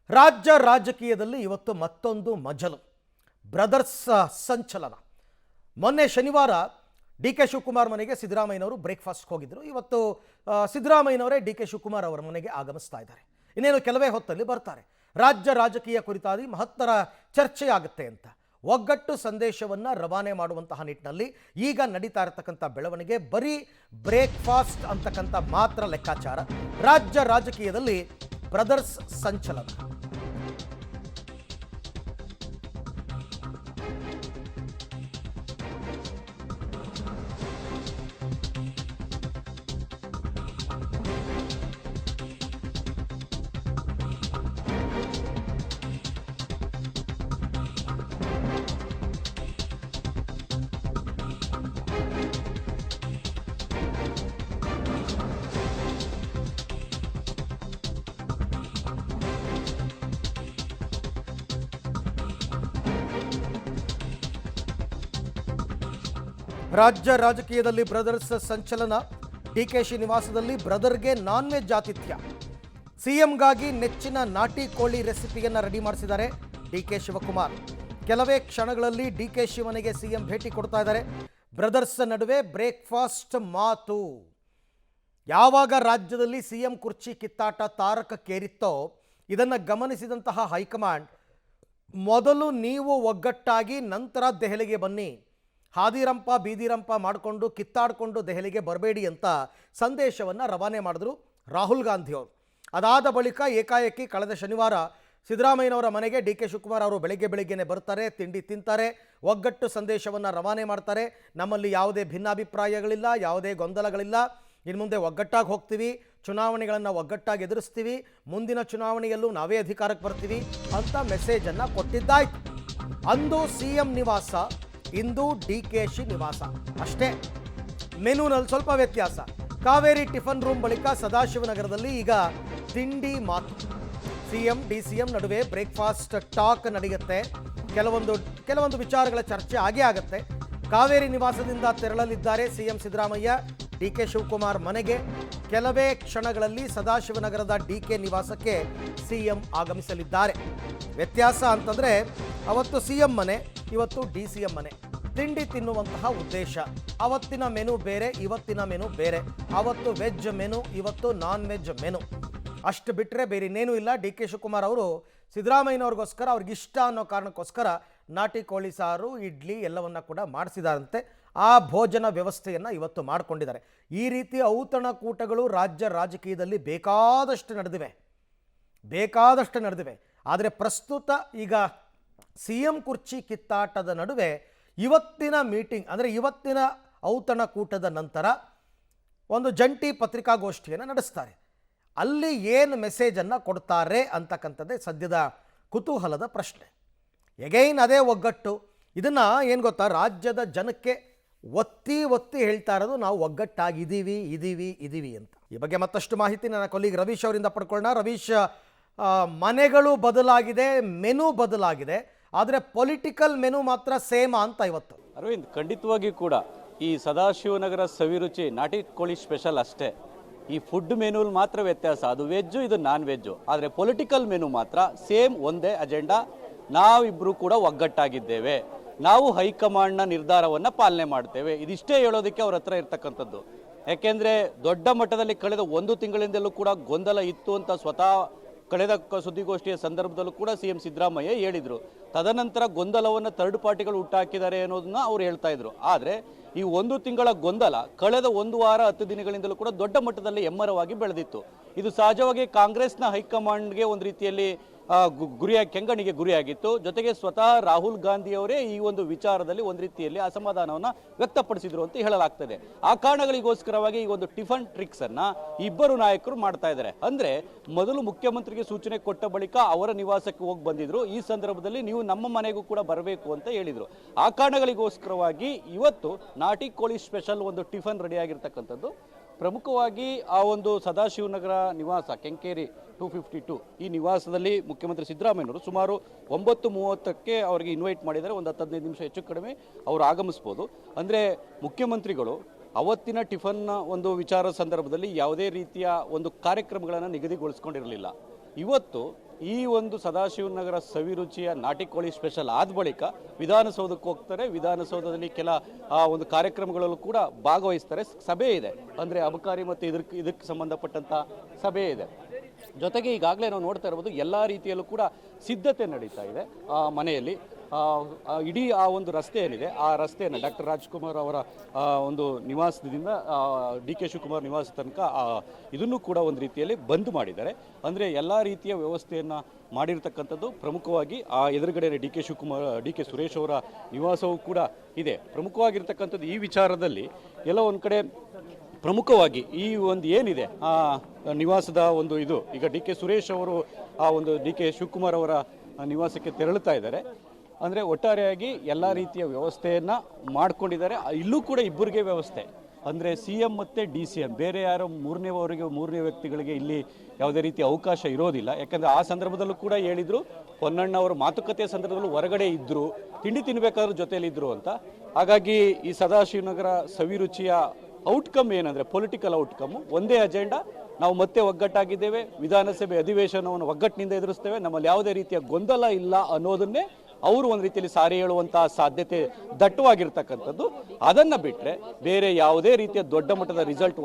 ರಾಜ್ಯ ರಾಜಕೀಯದಲ್ಲಿ ಇವತ್ತು ಮತ್ತೊಂದು ಮಜಲು. ಬ್ರದರ್ಸ್ ಸಂಚಲನ. ಮೊನ್ನೆ ಶನಿವಾರ ಡಿ ಕೆ ಶಿವಕುಮಾರ್ ಮನೆಗೆ ಸಿದ್ದರಾಮಯ್ಯನವರು ಬ್ರೇಕ್ಫಾಸ್ಟ್ ಹೋಗಿದ್ದರು. ಇವತ್ತು ಸಿದ್ದರಾಮಯ್ಯನವರೇ ಡಿ ಕೆ ಶಿವಕುಮಾರ್ ಅವರ ಮನೆಗೆ ಆಗಮಿಸ್ತಾ ಇದ್ದಾರೆ. ಇನ್ನೇನು ಕೆಲವೇ ಹೊತ್ತಲ್ಲಿ ಬರ್ತಾರೆ. ರಾಜ್ಯ ರಾಜಕೀಯ ಕುರಿತಾಗಿ ಮಹತ್ತರ ಚರ್ಚೆಯಾಗುತ್ತೆ ಅಂತ ಒಗ್ಗಟ್ಟು ಸಂದೇಶವನ್ನು ರವಾನೆ ಮಾಡುವಂತಹ ನಿಟ್ಟಿನಲ್ಲಿ ಈಗ ನಡೀತಾ ಇರತಕ್ಕಂಥ ಬೆಳವಣಿಗೆ ಬರೀ ಬ್ರೇಕ್ಫಾಸ್ಟ್ ಅಂತಕ್ಕಂಥ ಮಾತ್ರ ಲೆಕ್ಕಾಚಾರ. ರಾಜ್ಯ ರಾಜಕೀಯದಲ್ಲಿ ಬ್ರದರ್ಸ್ ಸಂಚಲನ. ರಾಜ್ಯ ರಾಜಕೀಯದಲ್ಲಿ ಬ್ರದರ್ಸ್ ಸಂಚಲನ. ಡಿಕೆಶಿ ನಿವಾಸದಲ್ಲಿ ಬ್ರದರ್ಗೆ ನಾನ್ ವೆಜ್ ಆತಿಥ್ಯ. ಸಿಎಂಗಾಗಿ ನೆಚ್ಚಿನ ನಾಟಿ ಕೋಳಿ ರೆಸಿಪಿಯನ್ನು ರೆಡಿ ಮಾಡಿಸಿದ್ದಾರೆ ಡಿಕೆ ಶಿವಕುಮಾರ್. ಕೆಲವೇ ಕ್ಷಣಗಳಲ್ಲಿ ಡಿಕೆಶಿ ಮನೆಗೆ ಸಿಎಂ ಭೇಟಿ ಕೊಡ್ತಾ ಇದ್ದಾರೆ. ಬ್ರದರ್ಸ್ ನಡುವೆ ಬ್ರೇಕ್ಫಾಸ್ಟ್ ಮಾತು. ಯಾವಾಗ ರಾಜ್ಯದಲ್ಲಿ ಸಿಎಂ ಕುರ್ಚಿ ಕಿತ್ತಾಟ ತಾರಕಕ್ಕೇರಿತ್ತೋ ಇದನ್ನು ಗಮನಿಸಿದಂತಹ ಹೈಕಮಾಂಡ್ ಮೊದಲು ನೀವು ಒಗ್ಗಟ್ಟಾಗಿ ನಂತರ ದೆಹಲಿಗೆ ಬನ್ನಿ, ಹಾದಿರಂಪ ಬೀದಿರಂಪ ಮಾಡಿಕೊಂಡು ಕಿತ್ತಾಡಿಕೊಂಡು ದೆಹಲಿಗೆ ಬರಬೇಡಿ ಅಂತ ಸಂದೇಶವನ್ನು ರವಾನೆ ಮಾಡಿದ್ರು ರಾಹುಲ್ ಗಾಂಧಿಯವರು. ಅದಾದ ಬಳಿಕ ಏಕಾಏಕಿ ಕಳೆದ ಶನಿವಾರ ಸಿದ್ದರಾಮಯ್ಯನವರ ಮನೆಗೆ ಡಿ ಕೆ ಶಿವಕುಮಾರ್ ಅವರು ಬೆಳಗ್ಗೆನೇ ಬರ್ತಾರೆ, ತಿಂಡಿ ತಿಂತಾರೆ, ಒಗ್ಗಟ್ಟು ಸಂದೇಶವನ್ನು ರವಾನೆ ಮಾಡ್ತಾರೆ. ನಮ್ಮಲ್ಲಿ ಯಾವುದೇ ಭಿನ್ನಾಭಿಪ್ರಾಯಗಳಿಲ್ಲ, ಯಾವುದೇ ಗೊಂದಲಗಳಿಲ್ಲ, ಇನ್ನು ಮುಂದೆ ಒಗ್ಗಟ್ಟಾಗಿ ಹೋಗ್ತೀವಿ, ಚುನಾವಣೆಗಳನ್ನು ಒಗ್ಗಟ್ಟಾಗಿ ಎದುರಿಸ್ತೀವಿ, ಮುಂದಿನ ಚುನಾವಣೆಯಲ್ಲೂ ನಾವೇ ಅಧಿಕಾರಕ್ಕೆ ಬರ್ತೀವಿ ಅಂತ ಮೆಸೇಜನ್ನು ಕೊಟ್ಟಿದ್ದಾಯ್ತು. ಅಂದು ಸಿಎಂ ನಿವಾಸ, ಇಂದು ಡಿಕೆಶಿ ನಿವಾಸ ಅಷ್ಟೇ. ಮೆನುನಲ್ಲಿ ಸ್ವಲ್ಪ ವ್ಯತ್ಯಾಸ. ಕಾವೇರಿ ಟಿಫನ್ ರೂಮ್ ಬಳಿಕ ಸದಾಶಿವನಗರದಲ್ಲಿ ಈಗ ತಿಂಡಿ ಮಾತು. ಸಿಎಂ ಡಿಸಿಎಂ ನಡುವೆ ಬ್ರೇಕ್ಫಾಸ್ಟ್ ಟಾಕ್ ನಡೆಯುತ್ತೆ. ಕೆಲವೊಂದು ವಿಚಾರಗಳ ಚರ್ಚೆ ಆಗೇ ಆಗುತ್ತೆ. ಕಾವೇರಿ ನಿವಾಸದಿಂದ ತೆರಳಲಿದ್ದಾರೆ CM Siddaramaiah D K Shivakumar ಮನೆಗೆ. ಕೆಲವೇ ಕ್ಷಣಗಳಲ್ಲಿ ಸದಾಶಿವನಗರದ ಡಿಕೆ ನಿವಾಸಕ್ಕೆ ಸಿಎಂ ಆಗಮಿಸಲಿದ್ದಾರೆ. ವ್ಯತ್ಯಾಸ ಅಂತಂದರೆ ಅವತ್ತು ಸಿಎಂ ಮನೆ, ಇವತ್ತು ಡಿಸಿಎಂ ಮನೆ. ತಿಂಡಿ ತಿನ್ನುವಂತಹ ಉದ್ದೇಶ. ಅವತ್ತಿನ ಮೆನು ಬೇರೆ, ಇವತ್ತಿನ ಮೆನು ಬೇರೆ. ಅವತ್ತು ವೆಜ್ ಮೆನು, ಇವತ್ತು ನಾನ್ ವೆಜ್ ಮೆನು. ಅಷ್ಟು ಬಿಟ್ಟರೆ ಬೇರೆ ಇನ್ನೇನೂ ಇಲ್ಲ. ಡಿ ಕೆ ಶಿವಕುಮಾರ್ ಅವರು ಸಿದ್ದರಾಮಯ್ಯನವ್ರಿಗೋಸ್ಕರ, ಅವ್ರಿಗಿಷ್ಟ ಅನ್ನೋ ಕಾರಣಕ್ಕೋಸ್ಕರ ನಾಟಿ ಕೋಳಿ ಸಾರು, ಇಡ್ಲಿ ಎಲ್ಲವನ್ನ ಕೂಡ ಮಾಡಿಸಿದಾರಂತೆ. ಆ ಭೋಜನ ವ್ಯವಸ್ಥೆಯನ್ನು ಇವತ್ತು ಮಾಡಿಕೊಂಡಿದ್ದಾರೆ. ಈ ರೀತಿಯ ಔತಣಕೂಟಗಳು ರಾಜ್ಯ ರಾಜಕೀಯದಲ್ಲಿ ಬೇಕಾದಷ್ಟು ನಡೆದಿವೆ. ಆದರೆ ಪ್ರಸ್ತುತ ಈಗ ಸಿಎಂ ಕುರ್ಚಿ ಕಿತ್ತಾಟದ ನಡುವೆ ಇವತ್ತಿನ ಮೀಟಿಂಗ್, ಅಂದರೆ ಇವತ್ತಿನ ಔತಣಕೂಟದ ನಂತರ ಒಂದು ಜಂಟಿ ಪತ್ರಿಕಾಗೋಷ್ಠಿಯನ್ನು ನಡೆಸ್ತಾರೆ. ಅಲ್ಲಿ ಏನು ಮೆಸೇಜನ್ನು ಕೊಡ್ತಾರೆ ಅಂತಕ್ಕಂಥದ್ದೇ ಸದ್ಯದ ಕುತೂಹಲದ ಪ್ರಶ್ನೆ. ಎಗೈನ್ ಅದೇ ಒಗ್ಗಟ್ಟು. ಇದನ್ನು ಏನು ಗೊತ್ತಾ, ರಾಜ್ಯದ ಜನಕ್ಕೆ ಒತ್ತಿ ಹೇಳ್ತಾ ಇರೋದು ನಾವು ಒಗ್ಗಟ್ಟಾಗಿದ್ದೀವಿ ಅಂತ. ಈ ಬಗ್ಗೆ ಮತ್ತಷ್ಟು ಮಾಹಿತಿ ನನ್ನ ಕೊಲೀಗ್ ರವೀಶ್ ಅವರಿಂದ ಪಡ್ಕೊಳ್ಳೋಣ. ರವೀಶ್, ಮನೆಗಳು ಬದಲಾಗಿದೆ, ಮೆನು ಬದಲಾಗಿದೆ, ಆದರೆ ಪೊಲಿಟಿಕಲ್ ಮೆನು ಮಾತ್ರ ಸೇಮ್ ಅಂತ ಇವತ್ತು. ಅರವಿಂದ್, ಖಂಡಿತವಾಗಿ ಕೂಡ ಈ ಸದಾಶಿವನಗರ ಸವಿರುಚಿ ನಾಟಿ ಕೋಳಿ ಸ್ಪೆಷಲ್ ಅಷ್ಟೇ. ಈ ಫುಡ್ ಮೆನು ಮಾತ್ರ ವ್ಯತ್ಯಾಸ, ಅದು ವೆಜ್ಜು, ಇದು ನಾನ್ ವೆಜ್ಜು. ಆದರೆ ಪೊಲಿಟಿಕಲ್ ಮೆನು ಮಾತ್ರ ಸೇಮ್, ಒಂದೇ ಅಜೆಂಡಾ. ನಾವಿಬ್ಬರು ಕೂಡ ಒಗ್ಗಟ್ಟಾಗಿದ್ದೇವೆ, ನಾವು ಹೈಕಮಾಂಡ್ನ ನಿರ್ಧಾರವನ್ನು ಪಾಲನೆ ಮಾಡ್ತೇವೆ, ಇದಿಷ್ಟೇ ಹೇಳೋದಕ್ಕೆ ಅವ್ರ ಹತ್ರ ಇರ್ತಕ್ಕಂಥದ್ದು. ಯಾಕೆಂದರೆ ದೊಡ್ಡ ಮಟ್ಟದಲ್ಲಿ ಕಳೆದ ಒಂದು ತಿಂಗಳಿಂದಲೂ ಕೂಡ ಗೊಂದಲ ಇತ್ತು ಅಂತ ಸ್ವತಃ ಕಳೆದ ಸುದ್ದಿಗೋಷ್ಠಿಯ ಸಂದರ್ಭದಲ್ಲೂ ಕೂಡ ಸಿಎಂ ಸಿದ್ದರಾಮಯ್ಯ ಹೇಳಿದರು. ತದನಂತರ ಗೊಂದಲವನ್ನು ಥರ್ಡ್ ಪಾರ್ಟಿಗಳು ಹುಟ್ಟಾಕಿದ್ದಾರೆ ಅನ್ನೋದನ್ನ ಅವ್ರು ಹೇಳ್ತಾ ಇದ್ರು. ಆದರೆ ಈ ಒಂದು ತಿಂಗಳ ಗೊಂದಲ ಕಳೆದ 1 ವಾರ 10 ದಿನಗಳಿಂದಲೂ ಕೂಡ ದೊಡ್ಡ ಮಟ್ಟದಲ್ಲಿ ಎಮ್ಮರವಾಗಿ ಬೆಳೆದಿತ್ತು. ಇದು ಸಹಜವಾಗಿ ಕಾಂಗ್ರೆಸ್ನ ಹೈಕಮಾಂಡ್ಗೆ ಒಂದು ರೀತಿಯಲ್ಲಿ ಕೆಂಗಣಿಗೆ ಗುರಿಯಾಗಿತ್ತು. ಜೊತೆಗೆ ಸ್ವತಃ ರಾಹುಲ್ ಗಾಂಧಿಯವರೇ ಈ ಒಂದು ವಿಚಾರದಲ್ಲಿ ಒಂದು ರೀತಿಯಲ್ಲಿ ಅಸಮಾಧಾನವನ್ನು ವ್ಯಕ್ತಪಡಿಸಿದ್ರು ಅಂತ ಹೇಳಲಾಗ್ತದೆ. ಆ ಕಾರಣಗಳಿಗೋಸ್ಕರವಾಗಿ ಈ ಒಂದು ಟಿಫನ್ ಟ್ರಿಕ್ಸ್ ಅನ್ನ ಇಬ್ಬರು ನಾಯಕರು ಮಾಡ್ತಾ ಇದ್ದಾರೆ. ಅಂದ್ರೆ ಮೊದಲು ಮುಖ್ಯಮಂತ್ರಿಗೆ ಸೂಚನೆ ಕೊಟ್ಟ ಬಳಿಕ ಅವರ ನಿವಾಸಕ್ಕೆ ಹೋಗಿ ಬಂದಿದ್ರು. ಈ ಸಂದರ್ಭದಲ್ಲಿ ನೀವು ನಮ್ಮ ಮನೆಗೂ ಕೂಡ ಬರಬೇಕು ಅಂತ ಹೇಳಿದ್ರು. ಆ ಕಾರಣಗಳಿಗೋಸ್ಕರವಾಗಿ ಇವತ್ತು ನಾಟಿ ಕೋಳಿ ಸ್ಪೆಷಲ್ ಒಂದು ಟಿಫನ್ ರೆಡಿ ಆಗಿರ್ತಕ್ಕಂಥದ್ದು. ಪ್ರಮುಖವಾಗಿ ಆ ಒಂದು ಸದಾಶಿವನಗರ ನಿವಾಸ ಕೆಂಕೇರಿ 252 ಈ ನಿವಾಸದಲ್ಲಿ ಮುಖ್ಯಮಂತ್ರಿ ಸಿದ್ದರಾಮಯ್ಯನವರು ಸುಮಾರು 9:30ಕ್ಕೆ ಅವರಿಗೆ ಇನ್ವೈಟ್ ಮಾಡಿದ್ದಾರೆ. ಒಂದು 10-15 ನಿಮಿಷ ಹೆಚ್ಚು ಕಡಿಮೆ ಅವರು ಆಗಮಿಸ್ಬೋದು. ಅಂದರೆ ಮುಖ್ಯಮಂತ್ರಿಗಳು ಅವತ್ತಿನ ಟಿಫನ್ ಒಂದು ವಿಚಾರ ಸಂದರ್ಭದಲ್ಲಿ ಯಾವುದೇ ರೀತಿಯ ಒಂದು ಕಾರ್ಯಕ್ರಮಗಳನ್ನು ನಿಗದಿಗೊಳಿಸ್ಕೊಂಡಿರಲಿಲ್ಲ. ಇವತ್ತು ಈ ಒಂದು ಸದಾಶಿವನಗರ ಸವಿರುಚಿಯ ನಾಟಿ ಕೋಳಿ ಸ್ಪೆಷಲ್ ಆದ ಬಳಿಕ ವಿಧಾನಸೌಧಕ್ಕೆ ಹೋಗ್ತಾರೆ. ವಿಧಾನಸೌಧದಲ್ಲಿ ಕೆಲ ಒಂದು ಕಾರ್ಯಕ್ರಮಗಳಲ್ಲೂ ಕೂಡ ಭಾಗವಹಿಸ್ತಾರೆ. ಸಭೆ ಇದೆ, ಅಂದರೆ ಅಬಕಾರಿ ಮತ್ತು ಇದಕ್ಕೆ ಸಂಬಂಧಪಟ್ಟಂಥ ಸಭೆ ಇದೆ. ಜೊತೆಗೆ ಈಗಾಗಲೇ ನಾವು ನೋಡ್ತಾ ಇರ್ಬೋದು ಎಲ್ಲ ರೀತಿಯಲ್ಲೂ ಕೂಡ ಸಿದ್ಧತೆ ನಡೀತಾ ಇದೆ ಮನೆಯಲ್ಲಿ. ಇಡೀ ಆ ಒಂದು ರಸ್ತೆ ಏನಿದೆ ಆ ರಸ್ತೆಯನ್ನು ಡಾಕ್ಟರ್ ರಾಜ್ಕುಮಾರ್ ಅವರ ಒಂದು ನಿವಾಸದಿಂದ ಡಿ ಕೆ ಶಿವಕುಮಾರ್ ನಿವಾಸ ತನಕ ಇದನ್ನು ಕೂಡ ಒಂದು ರೀತಿಯಲ್ಲಿ ಬಂದ್ ಮಾಡಿದ್ದಾರೆ. ಅಂದರೆ ಎಲ್ಲ ರೀತಿಯ ವ್ಯವಸ್ಥೆಯನ್ನು ಮಾಡಿರ್ತಕ್ಕಂಥದ್ದು. ಪ್ರಮುಖವಾಗಿ ಆ ಎದುರುಗಡೆ ಡಿ ಕೆ ಸುರೇಶ್ ಅವರ ನಿವಾಸವೂ ಕೂಡ ಇದೆ. ಪ್ರಮುಖವಾಗಿರ್ತಕ್ಕಂಥದ್ದು ಈ ವಿಚಾರದಲ್ಲಿ ಎಲ್ಲ ಒಂದು ಕಡೆ ಪ್ರಮುಖವಾಗಿ ಈ ಒಂದು ಏನಿದೆ ಆ ನಿವಾಸದ ಒಂದು ಇದು ಈಗ ಡಿ ಕೆ ಸುರೇಶ್ ಅವರು ಆ ಒಂದು ಡಿ ಕೆ ಶಿವಕುಮಾರ್ ಅವರ ನಿವಾಸಕ್ಕೆ ತೆರಳುತ್ತಾ ಇದ್ದಾರೆ. ಅಂದರೆ ಒಟ್ಟಾರೆಯಾಗಿ ಎಲ್ಲ ರೀತಿಯ ವ್ಯವಸ್ಥೆಯನ್ನು ಮಾಡ್ಕೊಂಡಿದ್ದಾರೆ. ಇಲ್ಲೂ ಕೂಡ ಇಬ್ಬರಿಗೆ ವ್ಯವಸ್ಥೆ, ಅಂದರೆ CM ಮತ್ತು DCM, ಬೇರೆ ಯಾರೋ ಮೂರನೇ ವ್ಯಕ್ತಿಗಳಿಗೆ ಇಲ್ಲಿ ಯಾವುದೇ ರೀತಿಯ ಅವಕಾಶ ಇರೋದಿಲ್ಲ. ಯಾಕಂದರೆ ಆ ಸಂದರ್ಭದಲ್ಲೂ ಕೂಡ ಹೇಳಿದರು, ಹೊನ್ನಣ್ಣ ಅವರ ಮಾತುಕತೆ ಸಂದರ್ಭದಲ್ಲೂ ಹೊರಗಡೆ ಇದ್ದರು, ತಿಂಡಿ ತಿನ್ನಬೇಕಾದ್ರೂ ಜೊತೆಯಲ್ಲಿದ್ದರು ಅಂತ. ಹಾಗಾಗಿ ಈ ಸದಾಶಿವನಗರ ಸವಿರುಚಿಯ ಔಟ್ಕಮ್ ಏನಂದರೆ ಪೊಲಿಟಿಕಲ್ ಔಟ್ಕಮ್ಮು ಒಂದೇ ಅಜೆಂಡಾ. ನಾವು ಮತ್ತೆ ಒಗ್ಗಟ್ಟಾಗಿದ್ದೇವೆ, ವಿಧಾನಸಭೆ ಅಧಿವೇಶನವನ್ನು ಒಗ್ಗಟ್ಟಿನಿಂದ ಎದುರಿಸ್ತೇವೆ, ನಮ್ಮಲ್ಲಿ ಯಾವುದೇ ರೀತಿಯ ಗೊಂದಲ ಇಲ್ಲ ಅನ್ನೋದನ್ನೇ ಅವರು ಒಂದು ರೀತಿಯಲ್ಲಿ ಸಾರಿ ಹೇಳುವಂತಹ ಸಾಧ್ಯತೆ ದಟ್ಟವಾಗಿರ್ತಕ್ಕಂಥದ್ದು. ಅದನ್ನು ಬಿಟ್ಟರೆ ಬೇರೆ ಯಾವುದೇ ರೀತಿಯ ದೊಡ್ಡ ಮಟ್ಟದ ರಿಸಲ್ಟ್